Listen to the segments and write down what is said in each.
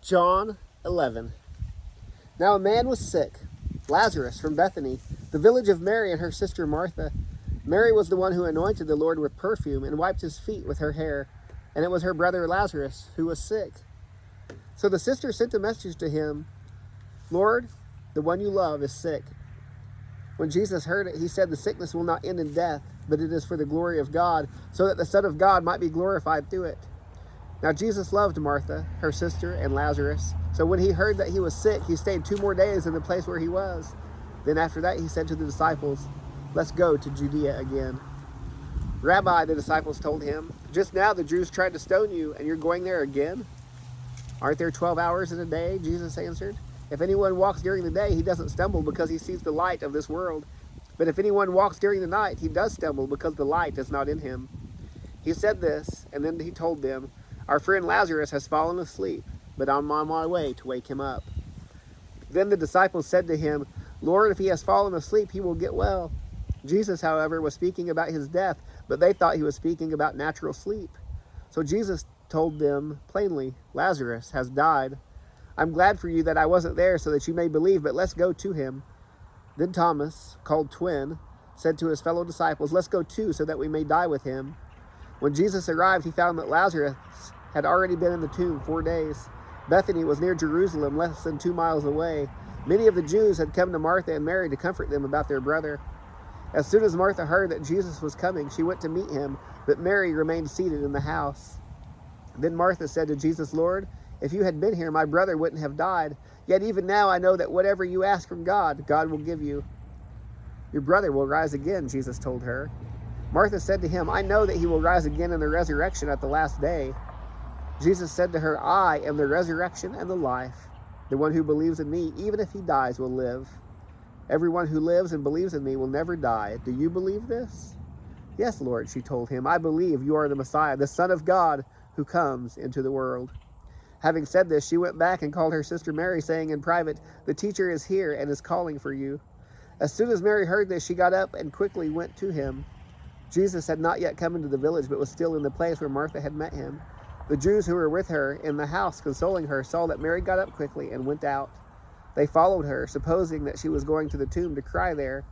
John 11. Now a man was sick, Lazarus from Bethany, the village of Mary and her sister Martha. Mary was the one who anointed the Lord with perfume and wiped his feet with her hair, and it was her brother Lazarus who was sick. So the sister sent a message to him, Lord, the one you love is sick. When Jesus heard it, he said, the sickness will not end in death, but it is for the glory of God, so that the Son of God might be glorified through it. Now Jesus loved Martha, her sister, and Lazarus. So when he heard that he was sick, he stayed 2 more days in the place where he was. Then after that he said to the disciples, let's go to Judea again. Rabbi, the disciples told him, just now the Jews tried to stone you, and you're going there again? Aren't there 12 hours in a day? Jesus answered. If anyone walks during the day, he doesn't stumble because he sees the light of this world. But if anyone walks during the night, he does stumble because the light is not in him. He said this, and then he told them, our friend Lazarus has fallen asleep, but I'm on my way to wake him up. Then the disciples said to him, Lord, if he has fallen asleep, he will get well. Jesus, however, was speaking about his death, but they thought he was speaking about natural sleep. So Jesus told them plainly, Lazarus has died. I'm glad for you that I wasn't there so that you may believe, but let's go to him. Then Thomas, called Twin, said to his fellow disciples, let's go too so that we may die with him. When Jesus arrived, he found that Lazarus had already been in the tomb 4 days. Bethany was near Jerusalem, less than 2 miles away. Many of the Jews had come to Martha and Mary to comfort them about their brother. As soon as Martha heard that Jesus was coming, she went to meet him, but Mary remained seated in the house. Then Martha said to Jesus, Lord, if you had been here, my brother wouldn't have died. Yet even now I know that whatever you ask from God, God will give you. Your brother will rise again, Jesus told her. Martha said to him, I know that he will rise again in the resurrection at the last day. Jesus said to her, I am the resurrection and the life. The one who believes in me, even if he dies, will live. Everyone who lives and believes in me will never die. Do you believe this? Yes, Lord, she told him. I believe you are the Messiah, the Son of God, who comes into the world. Having said this, she went back and called her sister Mary, saying in private, the teacher is here and is calling for you. As soon as Mary heard this, she got up and quickly went to him. Jesus had not yet come into the village, but was still in the place where Martha had met him. The Jews who were with her in the house, consoling her, saw that Mary got up quickly and went out. They followed her, supposing that she was going to the tomb to cry there.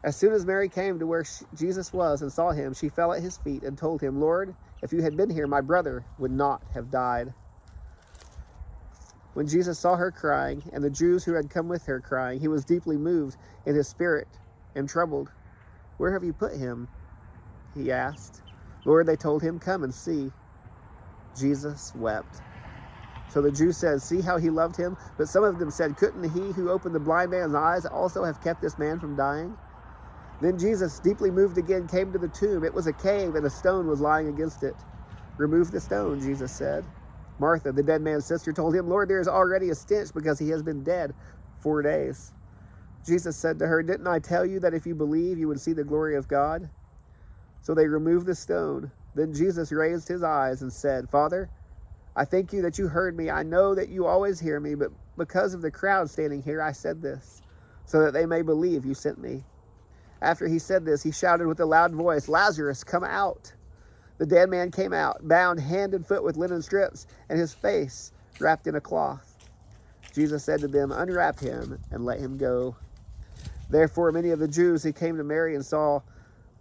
As soon as Mary came to where Jesus was and saw him, she fell at his feet and told him, Lord, if you had been here, my brother would not have died. When Jesus saw her crying, and the Jews who had come with her crying, he was deeply moved in his spirit and troubled. Where have you put him? He asked. Lord, they told him, come and see. Jesus wept. So the Jews said, see how he loved him? But some of them said, couldn't he who opened the blind man's eyes also have kept this man from dying? Then Jesus, deeply moved again, came to the tomb. It was a cave, and a stone was lying against it. Remove the stone, Jesus said. Martha, the dead man's sister, told him, Lord, there is already a stench because he has been dead 4 days. Jesus said to her, didn't I tell you that if you believe, you would see the glory of God? So they removed the stone. Then Jesus raised his eyes and said, Father, I thank you that you heard me. I know that you always hear me, but because of the crowd standing here, I said this, so that they may believe you sent me. After he said this, he shouted with a loud voice, Lazarus, come out. The dead man came out, bound hand and foot with linen strips, and his face wrapped in a cloth. Jesus said to them, unwrap him and let him go. Therefore, many of the Jews who came to Mary and saw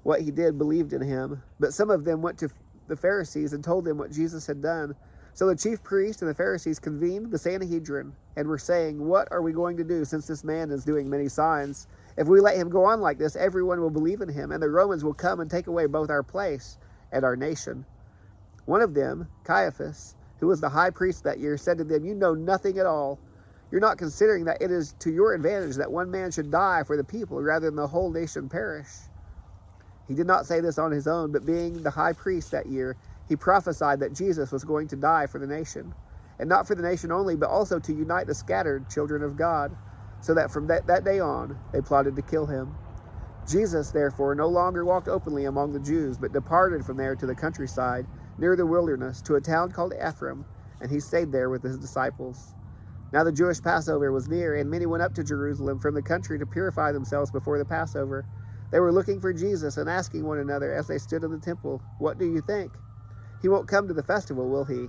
what he did believed in him. But some of them went to the Pharisees and told them what Jesus had done. So the chief priests and the Pharisees convened the Sanhedrin and were saying, what are we going to do since this man is doing many signs? If we let him go on like this, everyone will believe in him, and the Romans will come and take away both our place and our nation. One of them, Caiaphas, who was the high priest that year, said to them, you know nothing at all. You're not considering that it is to your advantage that one man should die for the people rather than the whole nation perish. He did not say this on his own, but being the high priest that year, he prophesied that Jesus was going to die for the nation, and not for the nation only, but also to unite the scattered children of God, so that from that day on, they plotted to kill him. Jesus, therefore, no longer walked openly among the Jews, but departed from there to the countryside, near the wilderness, to a town called Ephraim, and he stayed there with his disciples. Now the Jewish Passover was near, and many went up to Jerusalem from the country to purify themselves before the Passover. They were looking for Jesus and asking one another as they stood in the temple, what do you think? He won't come to the festival, will he?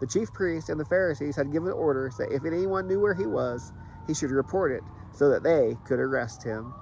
The chief priests and the Pharisees had given orders that if anyone knew where he was, he should report it so that they could arrest him.